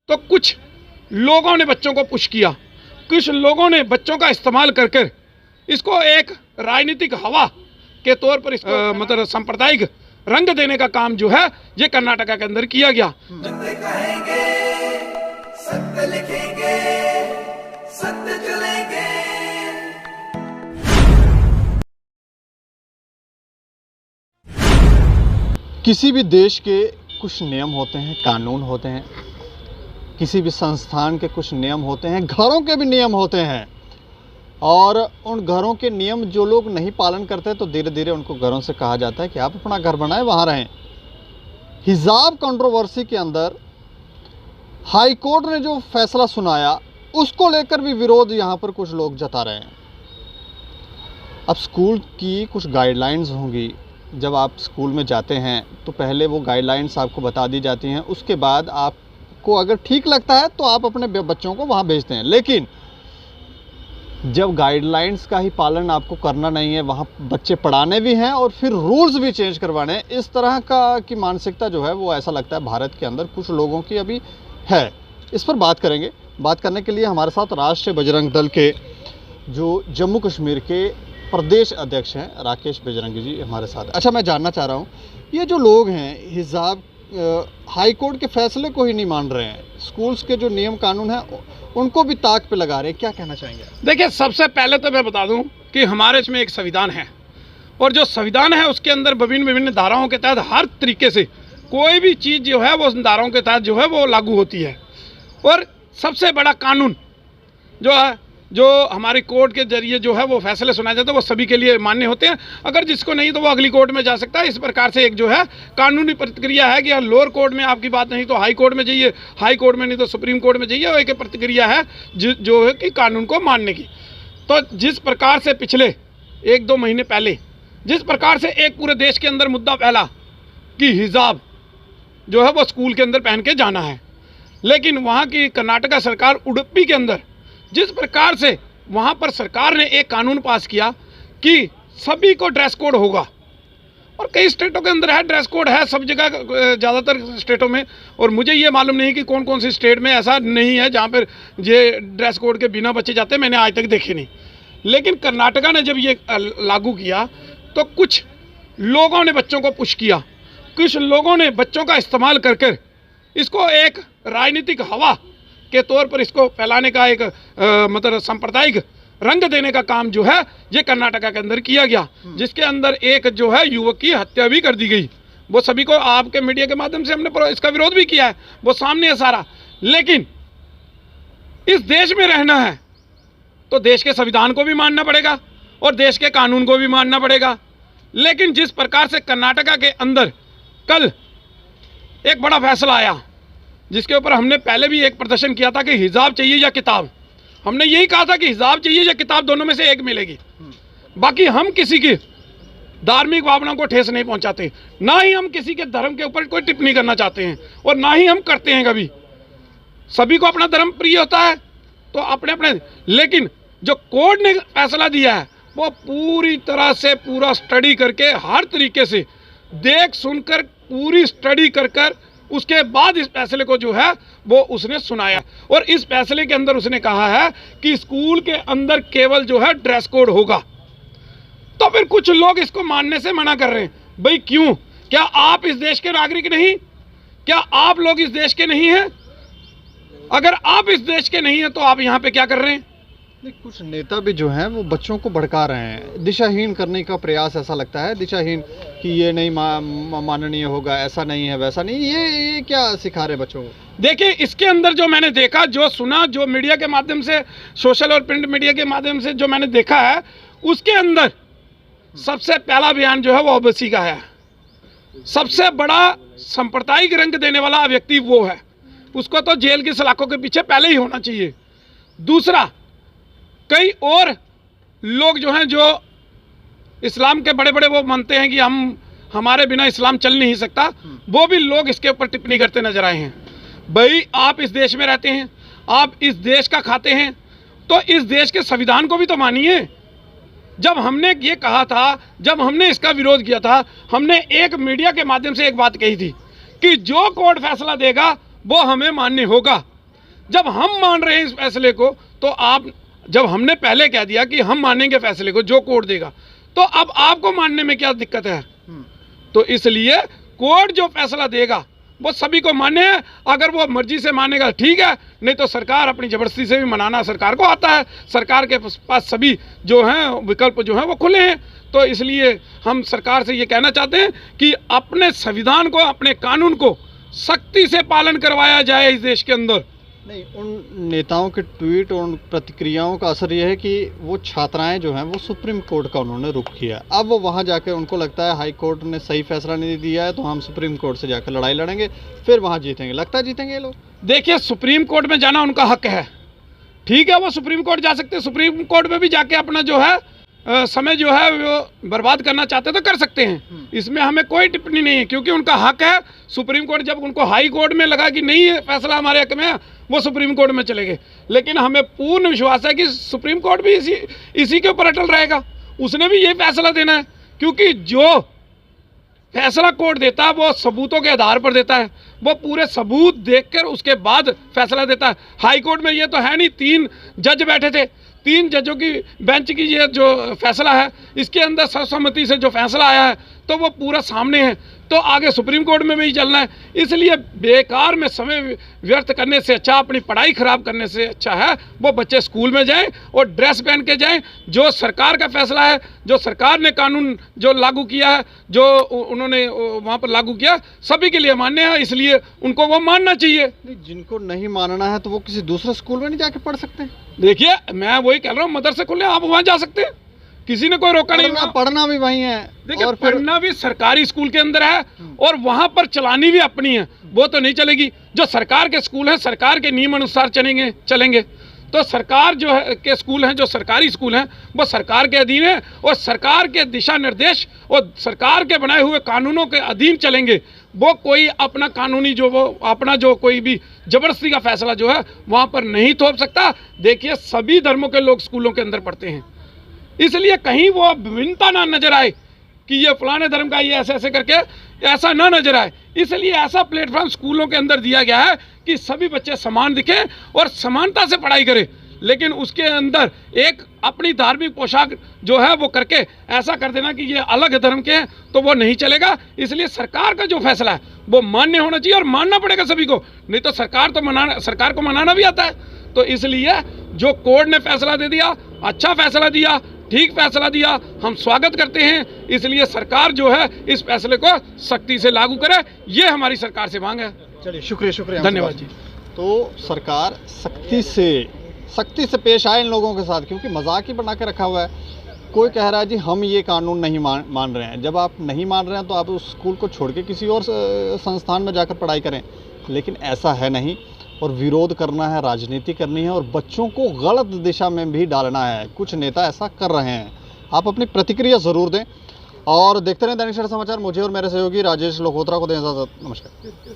तो कुछ लोगों ने बच्चों को पुश किया, कुछ लोगों ने बच्चों का इस्तेमाल करके इसको एक राजनीतिक हवा के तौर पर इसको मतलब सांप्रदायिक रंग देने का काम जो है ये कर्नाटका के अंदर किया गया। सत्य कहेंगे, सत्य लिखेंगे, सत्य चलेंगे। किसी भी देश के कुछ नियम होते हैं, कानून होते हैं, किसी भी संस्थान के कुछ नियम होते हैं, घरों के भी नियम होते हैं। और उन घरों के नियम जो लोग नहीं पालन करते तो धीरे धीरे उनको घरों से कहा जाता है कि आप अपना घर बनाएं, वहाँ रहें। हिजाब कंट्रोवर्सी के अंदर हाई कोर्ट ने जो फैसला सुनाया उसको लेकर भी विरोध यहाँ पर कुछ लोग जता रहे हैं। अब स्कूल की कुछ गाइडलाइंस होंगी, जब आप स्कूल में जाते हैं तो पहले वो गाइडलाइंस आपको बता दी जाती हैं, उसके बाद आपको अगर ठीक लगता है तो आप अपने बच्चों को वहाँ भेजते हैं। लेकिन जब गाइडलाइंस का ही पालन आपको करना नहीं है, वहाँ बच्चे पढ़ाने भी हैं और फिर रूल्स भी चेंज करवाने हैं, इस तरह का की मानसिकता जो है वो ऐसा लगता है भारत के अंदर कुछ लोगों की अभी है। इस पर बात करेंगे। बात करने के लिए हमारे साथ राष्ट्रीय बजरंग दल के जो जम्मू कश्मीर के प्रदेश अध्यक्ष हैं राकेश बजरंगी जी हमारे साथ। अच्छा, मैं जानना चाह रहा हूँ, ये जो लोग हैं हिजाब हाई कोर्ट के फैसले को ही नहीं मान रहे हैं, स्कूल्स के जो नियम कानून हैं उनको भी ताक पे लगा रहे हैं, क्या कहना चाहेंगे? देखिए, सबसे पहले तो मैं बता दूं कि हमारे इसमें एक संविधान है और जो संविधान है उसके अंदर विभिन्न विभिन्न धाराओं के तहत हर तरीके से कोई भी चीज़ जो है वो उन धाराओं के तहत जो है वो लागू होती है। और सबसे बड़ा कानून जो है, जो हमारी कोर्ट के जरिए जो है वो फैसले सुनाए जाते हैं, वो सभी के लिए मान्य होते हैं। अगर जिसको नहीं तो वो अगली कोर्ट में जा सकता है। इस प्रकार से एक जो है कानूनी प्रक्रिया है कि लोअर कोर्ट में आपकी बात नहीं तो हाई कोर्ट में जाइए, हाई कोर्ट में नहीं तो सुप्रीम कोर्ट में जाइए। और एक प्रक्रिया है जो है कि कानून को मानने की। तो जिस प्रकार से पिछले 1-2 महीने पहले जिस प्रकार से एक पूरे देश के अंदर मुद्दा फैला कि हिजाब जो है वो स्कूल के अंदर पहन के जाना है, लेकिन वहाँ की कर्नाटका सरकार उडुपी के अंदर जिस प्रकार से वहाँ पर सरकार ने एक कानून पास किया कि सभी को ड्रेस कोड होगा, और कई स्टेटों के अंदर है ड्रेस कोड है, सब जगह ज़्यादातर स्टेटों में। और मुझे ये मालूम नहीं कि कौन कौन सी स्टेट में ऐसा नहीं है जहाँ पर ये ड्रेस कोड के बिना बच्चे जाते हैं, मैंने आज तक देखे नहीं। लेकिन कर्नाटका ने जब ये लागू किया तो कुछ लोगों ने बच्चों को पुश किया, कुछ लोगों ने बच्चों का इस्तेमाल करके इसको एक राजनीतिक हवा के तौर पर इसको फैलाने का एक मतलब सांप्रदायिक रंग देने का काम जो है ये कर्नाटका के अंदर किया गया, जिसके अंदर एक जो है युवक की हत्या भी कर दी गई। वो सभी को आपके मीडिया के माध्यम से हमने इसका विरोध भी किया है, वो सामने है सारा। लेकिन इस देश में रहना है तो देश के संविधान को भी मानना पड़ेगा और देश के कानून को भी मानना पड़ेगा। लेकिन जिस प्रकार से कर्नाटका के अंदर कल एक बड़ा फैसला आया, जिसके ऊपर हमने पहले भी एक प्रदर्शन किया था कि हिजाब चाहिए या किताब। हमने यही कहा था कि हिजाब चाहिए या किताब, दोनों में से एक मिलेगी। बाकी हम किसी की धार्मिक भावनाओं को ठेस नहीं पहुंचाते, ना ही हम किसी के धर्म के ऊपर कोई टिप्पणी करना चाहते हैं और ना ही हम करते हैं कभी। सभी को अपना धर्म प्रिय होता है तो अपने अपने। लेकिन जो कोर्ट ने फैसला दिया है वो पूरी तरह से पूरा स्टडी करके हर तरीके से देख सुनकर पूरी स्टडी कर कर उसके बाद इस फैसले को जो है वो उसने सुनाया। और इस फैसले के अंदर उसने कहा है कि स्कूल के अंदर केवल जो है ड्रेस कोड होगा। तो फिर कुछ लोग इसको मानने से मना कर रहे हैं। भाई क्यों? क्या आप इस देश के नागरिक नहीं? क्या आप लोग इस देश के नहीं हैं? अगर आप इस देश के नहीं हैं तो आप यहाँ पे क्या कर रहे हैं? कुछ नेता भी जो हैं वो बच्चों को भड़का रहे हैं, दिशाहीन करने का प्रयास, ऐसा लगता है दिशाहीन कि ये नहीं माननीय होगा, ऐसा नहीं है, वैसा नहीं। ये क्या सिखा रहे बच्चों को? देखिए, इसके अंदर जो मैंने देखा, जो सुना, जो मीडिया के माध्यम से, सोशल और प्रिंट मीडिया के माध्यम से जो मैंने देखा है, उसके अंदर सबसे पहला बयान जो है वो ओबीसी का है। सबसे बड़ा सांप्रदायिक रंग देने वाला व्यक्ति वो है, उसको तो जेल की सलाखों के पीछे पहले ही होना चाहिए। दूसरा, कई और लोग जो हैं जो इस्लाम के बड़े बड़े वो मानते हैं कि हमारे बिना इस्लाम चल नहीं सकता, वो भी लोग इसके ऊपर टिप्पणी करते नजर आए हैं। भाई, आप इस देश में रहते हैं, आप इस देश का खाते हैं, तो इस देश के संविधान को भी तो मानिए। जब हमने ये कहा था, जब हमने इसका विरोध किया था, हमने एक मीडिया के माध्यम से एक बात कही थी कि जो कोर्ट फैसला देगा वो हमें मान्य होगा। जब हम मान रहे हैं इस फैसले को, तो आप, जब हमने पहले कह दिया कि हम मानेंगे फैसले को जो कोर्ट देगा, तो अब आपको मानने में क्या दिक्कत है? तो इसलिए कोर्ट जो फैसला देगा वो सभी को मान्य है। अगर वो मर्जी से मानेगा ठीक है, नहीं तो सरकार अपनी ज़बरदस्ती से भी मनाना सरकार को आता है। सरकार के पास सभी जो हैं विकल्प जो हैं वो खुले हैं। तो इसलिए हम सरकार से ये कहना चाहते हैं कि अपने संविधान को, अपने कानून को सख्ती से पालन करवाया जाए इस देश के अंदर। नहीं, उन नेताओं के ट्वीट और उन प्रतिक्रियाओं का असर यह है कि वो छात्राएं जो हैं वो सुप्रीम कोर्ट का उन्होंने रुख किया। अब वो वहाँ जाकर उनको लगता है हाई कोर्ट ने सही फैसला नहीं दिया है, तो हम सुप्रीम कोर्ट से जाकर लड़ाई लड़ेंगे, फिर वहाँ जीतेंगे। लगता है जीतेंगे ये लोग? देखिए, सुप्रीम कोर्ट में जाना उनका हक है, ठीक है, वो सुप्रीम कोर्ट जा सकते हैं। सुप्रीम कोर्ट में भी जाके अपना जो है समय जो है वो बर्बाद करना चाहते तो कर सकते हैं, इसमें हमें कोई टिप्पणी नहीं है, क्योंकि उनका हक है। सुप्रीम कोर्ट जब उनको हाई कोर्ट में लगा कि नहीं है फैसला हमारे हक में है, वो सुप्रीम कोर्ट में चले गए। लेकिन हमें पूर्ण विश्वास है कि सुप्रीम कोर्ट भी इसी के ऊपर अटल रहेगा, उसने भी ये फैसला देना है, क्योंकि जो फैसला कोर्ट देता है वो सबूतों के आधार पर देता है, वो पूरे सबूत देखकर उसके बाद फैसला देता है। हाई कोर्ट में ये तो है नहीं, 3 जज बैठे थे, 3 जजों की बेंच की ये जो फैसला है, इसके अंदर सर्वसम्मति से जो फैसला आया है तो वो पूरा सामने है। तो आगे सुप्रीम कोर्ट में भी चलना है, इसलिए बेकार में समय व्यर्थ करने से अच्छा, अपनी पढ़ाई खराब करने से अच्छा है वो बच्चे स्कूल में जाएं और ड्रेस पहन के जाएं। जो सरकार का फैसला है, जो सरकार ने कानून जो लागू किया है, जो उन्होंने वहाँ पर लागू किया, सभी के लिए मान्य है, इसलिए उनको वो मानना चाहिए। जिनको नहीं मानना है तो वो किसी दूसरे स्कूल में नहीं जाके पढ़ सकते? देखिए, मैं वही कह रहा हूँ, मदरसे खुले, आप वहाँ जा सकते हैं, किसी ने कोई रोका नहीं। पढ़ना भी वहीं है। देखिए, और पढ़ना भी सरकारी स्कूल के अंदर है और वहां पर चलानी भी अपनी है, वो तो नहीं चलेगी। जो सरकार के स्कूल हैं, सरकार के नियम अनुसार चलेंगे। तो सरकार जो है के स्कूल हैं, जो सरकारी स्कूल हैं, वो सरकार के अधीन है और सरकार के दिशा निर्देश और सरकार के बनाए हुए कानूनों के अधीन चलेंगे। वो कोई अपना कानूनी जो वो अपना जो कोई भी जबरदस्ती का फैसला जो है वहाँ पर नहीं थोप सकता। देखिए, सभी धर्मों के लोग स्कूलों के अंदर पढ़ते हैं, इसलिए कहीं वो विभिन्नता ना नजर आए कि ये फलाने धर्म का ये ऐसे करके ऐसा ना नजर आए। इसलिए ऐसा प्लेटफॉर्म स्कूलों के अंदर दिया गया है कि सभी बच्चे समान दिखें और समानता से पढ़ाई करें, लेकिन उसके अंदर एक अपनी धार्मिक पोशाक जो है वो करके ऐसा कर देना कि ये अलग धर्म के हैं तो वो नहीं चलेगा। इसलिए सरकार का जो फैसला है वो मान्य होना चाहिए और मानना पड़ेगा सभी को, नहीं तो सरकार को मनाना भी आता है। तो इसलिए जो कोर्ट ने फैसला दे दिया, अच्छा फैसला दिया, ठीक फैसला दिया, हम स्वागत करते हैं। इसलिए सरकार जो है इस फैसले को सख्ती से लागू करे, ये हमारी सरकार से मांग है। चलिए, शुक्रिया, धन्यवाद जी। तो सरकार सख्ती से पेश आए इन लोगों के साथ, क्योंकि मजाक ही बना के रखा हुआ है। कोई कह रहा है जी हम ये कानून नहीं मान रहे हैं। जब आप नहीं मान रहे हैं तो आप उस स्कूल को छोड़ के किसी और संस्थान में जाकर पढ़ाई करें, लेकिन ऐसा है नहीं। और विरोध करना है, राजनीति करनी है और बच्चों को गलत दिशा में भी डालना है। कुछ नेता ऐसा कर रहे हैं। आप अपनी प्रतिक्रिया ज़रूर दें और देखते रहें दैनिक सवेरा समाचार। मुझे और मेरे सहयोगी राजेश लोहोत्रा को दें इजाज़त। नमस्कार।